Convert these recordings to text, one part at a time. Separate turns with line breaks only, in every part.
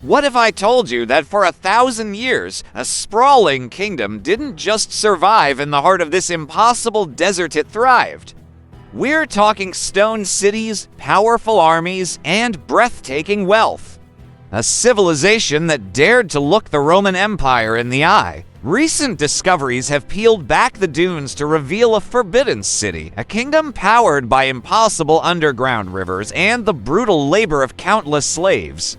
What if I told you that for 1,000 years, a sprawling kingdom didn't just survive in the heart of this impossible desert, it thrived? We're talking stone cities, powerful armies, and breathtaking wealth. A civilization that dared to look the Roman Empire in the eye. Recent discoveries have peeled back the dunes to reveal a forbidden city, a kingdom powered by impossible underground rivers and the brutal labor of countless slaves.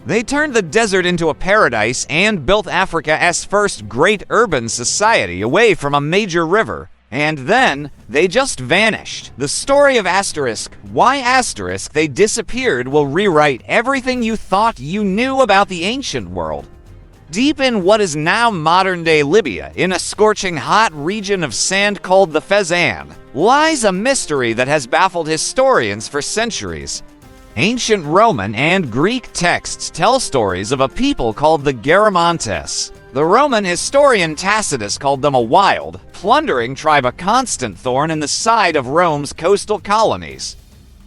They turned the desert into a paradise and built Africa's first great urban society away from a major river. And then, they just vanished. The story of why they disappeared will rewrite everything you thought you knew about the ancient world. Deep in what is now modern-day Libya, in a scorching hot region of sand called the Fezzan, lies a mystery that has baffled historians for centuries. Ancient Roman and Greek texts tell stories of a people called the Garamantes. The Roman historian Tacitus called them a wild, plundering tribe, a constant thorn in the side of Rome's coastal colonies.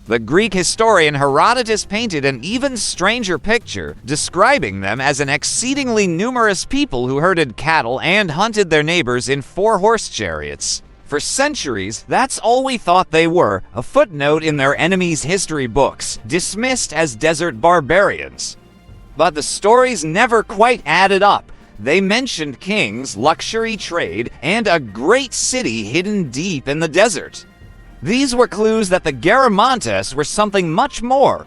The Greek historian Herodotus painted an even stranger picture, describing them as an exceedingly numerous people who herded cattle and hunted their neighbors in 4-horse chariots. For centuries, that's all we thought they were, a footnote in their enemies' history books, dismissed as desert barbarians. But the stories never quite added up. They mentioned kings, luxury trade, and a great city hidden deep in the desert. These were clues that the Garamantes were something much more.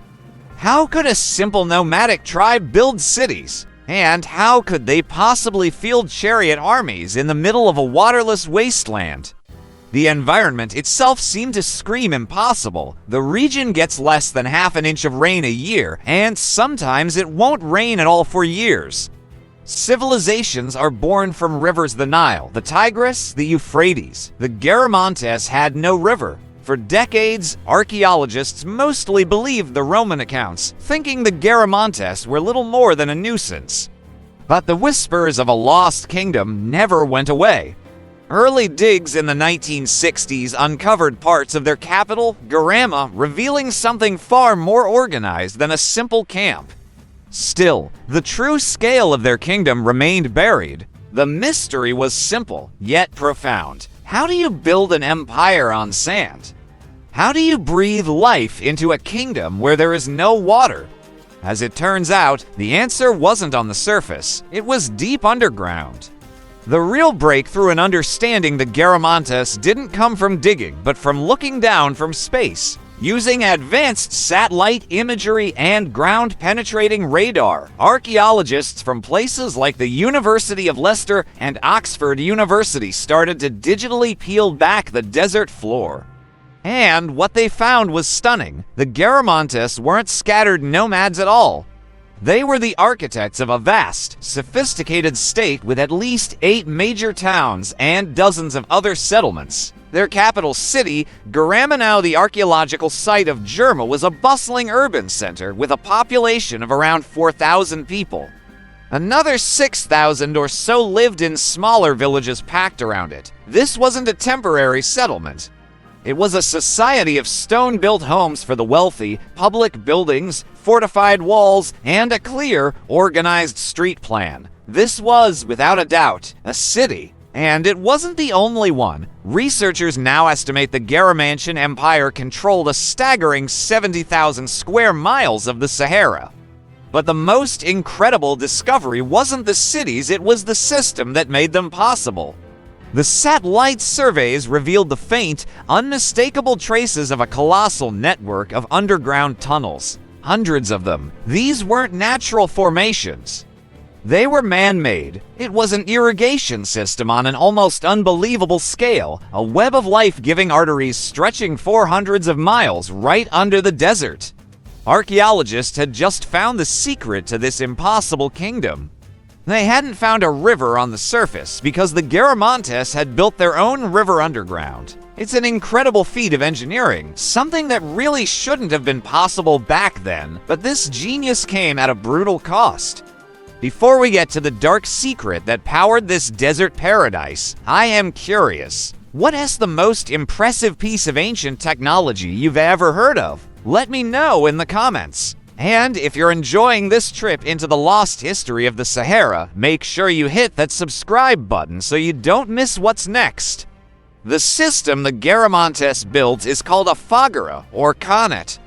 How could a simple nomadic tribe build cities? And how could they possibly field chariot armies in the middle of a waterless wasteland? The environment itself seemed to scream impossible. The region gets less than half an inch of rain a year, and sometimes it won't rain at all for years. Civilizations are born from rivers: the Nile, the Tigris, the Euphrates. The Garamantes had no river. For decades, archaeologists mostly believed the Roman accounts, thinking the Garamantes were little more than a nuisance. But the whispers of a lost kingdom never went away. Early digs in the 1960s uncovered parts of their capital, Garama, revealing something far more organized than a simple camp. Still, the true scale of their kingdom remained buried. The mystery was simple, yet profound. How do you build an empire on sand? How do you breathe life into a kingdom where there is no water? As it turns out, the answer wasn't on the surface. It was deep underground. The real breakthrough in understanding the Garamantes didn't come from digging, but from looking down from space. Using advanced satellite imagery and ground-penetrating radar, archaeologists from places like the University of Leicester and Oxford University started to digitally peel back the desert floor. And what they found was stunning. The Garamantes weren't scattered nomads at all. They were the architects of a vast, sophisticated state with at least 8 major towns and dozens of other settlements. Their capital city, Garama, now the archaeological site of Jerma, was a bustling urban center with a population of around 4,000 people. Another 6,000 or so lived in smaller villages packed around it. This wasn't a temporary settlement. It was a society of stone-built homes for the wealthy, public buildings, fortified walls, and a clear, organized street plan. This was, without a doubt, a city. And it wasn't the only one. Researchers now estimate the Garamantian Empire controlled a staggering 70,000 square miles of the Sahara. But the most incredible discovery wasn't the cities, it was the system that made them possible. The satellite surveys revealed the faint, unmistakable traces of a colossal network of underground tunnels. Hundreds of them. These weren't natural formations. They were man-made. It was an irrigation system on an almost unbelievable scale, a web of life-giving arteries stretching for hundreds of miles right under the desert. Archaeologists had just found the secret to this impossible kingdom. They hadn't found a river on the surface because the Garamantes had built their own river underground. It's an incredible feat of engineering, something that really shouldn't have been possible back then, but this genius came at a brutal cost. Before we get to the dark secret that powered this desert paradise, I am curious. What is the most impressive piece of ancient technology you've ever heard of? Let me know in the comments. And if you're enjoying this trip into the lost history of the Sahara, make sure you hit that subscribe button so you don't miss what's next. The system the Garamantes built is called a Foggara, or Khanate.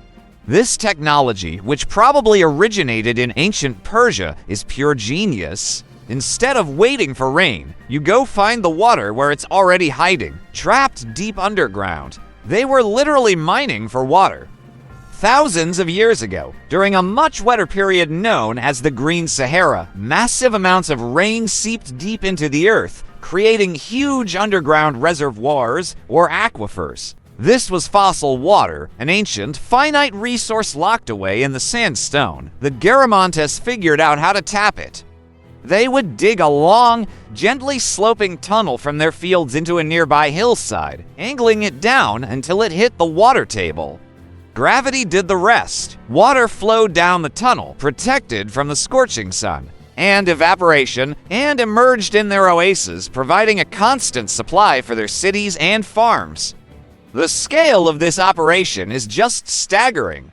This technology, which probably originated in ancient Persia, is pure genius. Instead of waiting for rain, you go find the water where it's already hiding, trapped deep underground. They were literally mining for water. Thousands of years ago, during a much wetter period known as the Green Sahara, massive amounts of rain seeped deep into the earth, creating huge underground reservoirs or aquifers. This was fossil water, an ancient, finite resource locked away in the sandstone. The Garamantes figured out how to tap it. They would dig a long, gently sloping tunnel from their fields into a nearby hillside, angling it down until it hit the water table. Gravity did the rest. Water flowed down the tunnel, protected from the scorching sun and evaporation, and emerged in their oases, providing a constant supply for their cities and farms. The scale of this operation is just staggering.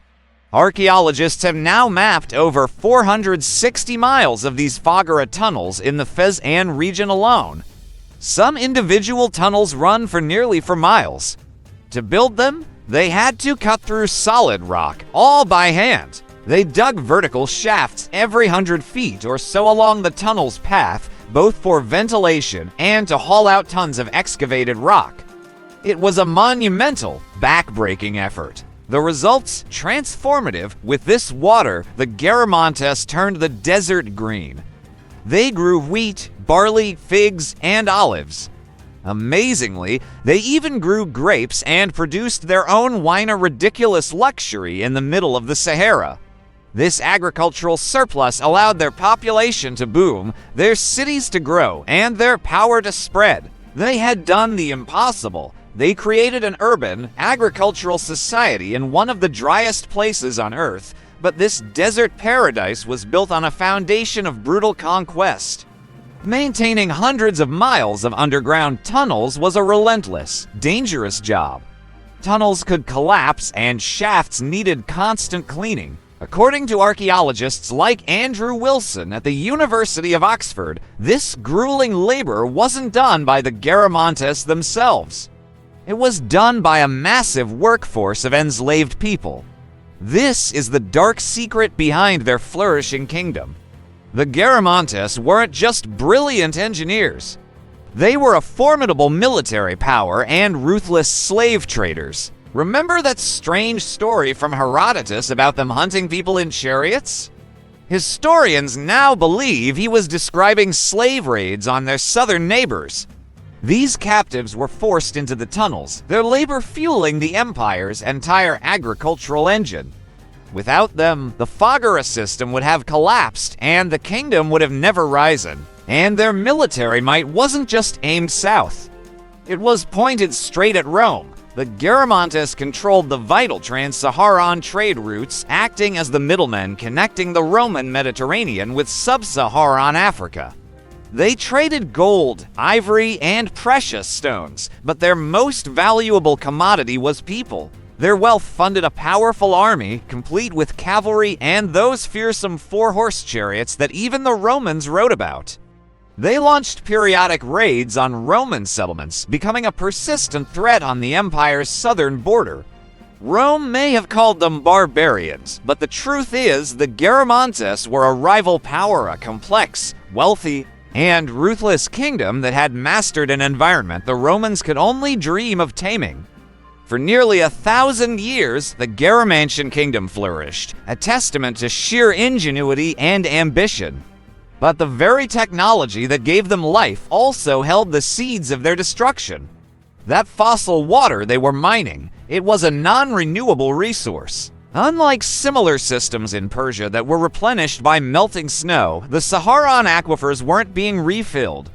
Archaeologists have now mapped over 460 miles of these Foggara tunnels in the Fezzan region alone. Some individual tunnels run for nearly 4 miles. To build them, they had to cut through solid rock, all by hand. They dug vertical shafts every 100 feet or so along the tunnel's path, both for ventilation and to haul out tons of excavated rock. It was a monumental, back-breaking effort. The results transformative. With this water, the Garamantes turned the desert green. They grew wheat, barley, figs, and olives. Amazingly, they even grew grapes and produced their own wine, a ridiculous luxury in the middle of the Sahara. This agricultural surplus allowed their population to boom, their cities to grow, and their power to spread. They had done the impossible. They created an urban, agricultural society in one of the driest places on Earth, but this desert paradise was built on a foundation of brutal conquest. Maintaining hundreds of miles of underground tunnels was a relentless, dangerous job. Tunnels could collapse and shafts needed constant cleaning. According to archaeologists like Andrew Wilson at the University of Oxford, this grueling labor wasn't done by the Garamantes themselves. It was done by a massive workforce of enslaved people. This is the dark secret behind their flourishing kingdom. The Garamantes weren't just brilliant engineers. They were a formidable military power and ruthless slave traders. Remember that strange story from Herodotus about them hunting people in chariots? Historians now believe he was describing slave raids on their southern neighbors. These captives were forced into the tunnels, their labor fueling the empire's entire agricultural engine. Without them, the Foggara system would have collapsed and the kingdom would have never risen. And their military might wasn't just aimed south. It was pointed straight at Rome. The Garamantes controlled the vital trans-Saharan trade routes, acting as the middlemen connecting the Roman Mediterranean with sub-Saharan Africa. They traded gold, ivory, and precious stones, but their most valuable commodity was people. Their wealth funded a powerful army, complete with cavalry and those fearsome 4-horse chariots that even the Romans wrote about. They launched periodic raids on Roman settlements, becoming a persistent threat on the empire's southern border. Rome may have called them barbarians, but the truth is the Garamantes were a rival power, a complex, wealthy, and ruthless kingdom that had mastered an environment the Romans could only dream of taming. For nearly 1,000 years, the Garamantian kingdom flourished, a testament to sheer ingenuity and ambition. But the very technology that gave them life also held the seeds of their destruction. That fossil water they were mining, it was a non-renewable resource. Unlike similar systems in Persia that were replenished by melting snow, the Saharan aquifers weren't being refilled.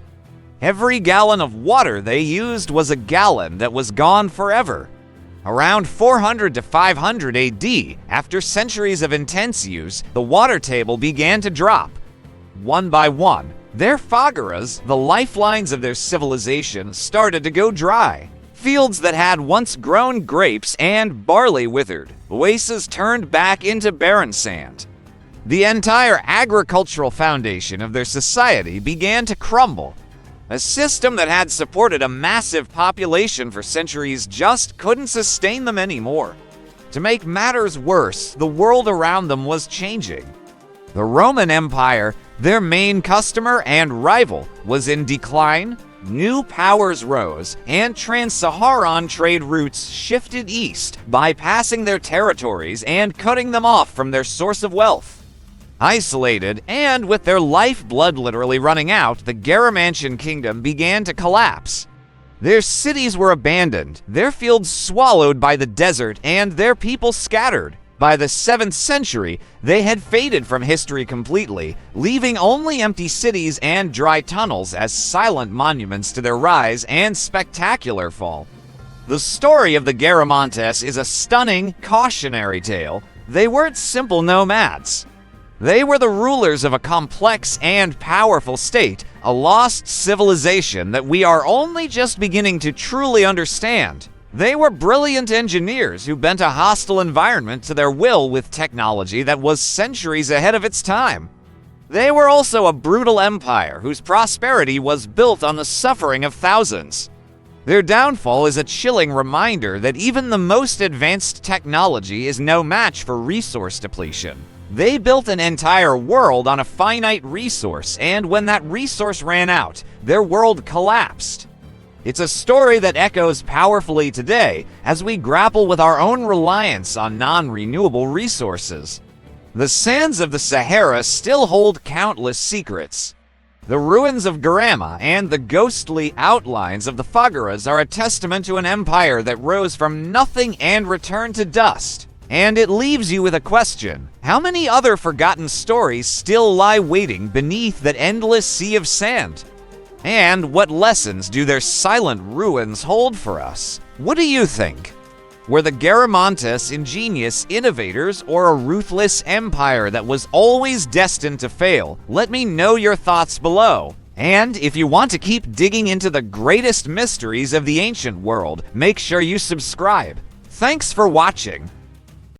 Every gallon of water they used was a gallon that was gone forever. Around 400 to 500 AD, after centuries of intense use, the water table began to drop. One by one, their Foggaras, the lifelines of their civilization, started to go dry. Fields that had once grown grapes and barley withered, oases turned back into barren sand. The entire agricultural foundation of their society began to crumble. A system that had supported a massive population for centuries just couldn't sustain them anymore. To make matters worse, the world around them was changing. The Roman Empire, their main customer and rival, was in decline. New powers rose, and trans-Saharan trade routes shifted east, bypassing their territories and cutting them off from their source of wealth. Isolated, and with their lifeblood literally running out, the Garamantes kingdom began to collapse. Their cities were abandoned, their fields swallowed by the desert, and their people scattered. By the 7th century, they had faded from history completely, leaving only empty cities and dry tunnels as silent monuments to their rise and spectacular fall. The story of the Garamantes is a stunning, cautionary tale. They weren't simple nomads. They were the rulers of a complex and powerful state, a lost civilization that we are only just beginning to truly understand. They were brilliant engineers who bent a hostile environment to their will with technology that was centuries ahead of its time. They were also a brutal empire whose prosperity was built on the suffering of thousands. Their downfall is a chilling reminder that even the most advanced technology is no match for resource depletion. They built an entire world on a finite resource, and when that resource ran out, their world collapsed. It's a story that echoes powerfully today as we grapple with our own reliance on non-renewable resources. The sands of the Sahara still hold countless secrets. The ruins of Garamantes and the ghostly outlines of the Foggaras are a testament to an empire that rose from nothing and returned to dust. And it leaves you with a question: how many other forgotten stories still lie waiting beneath that endless sea of sand? And what lessons do their silent ruins hold for us? What do you think? Were the Garamantes ingenious innovators or a ruthless empire that was always destined to fail? Let me know your thoughts below. And if you want to keep digging into the greatest mysteries of the ancient world, make sure you subscribe. Thanks for watching.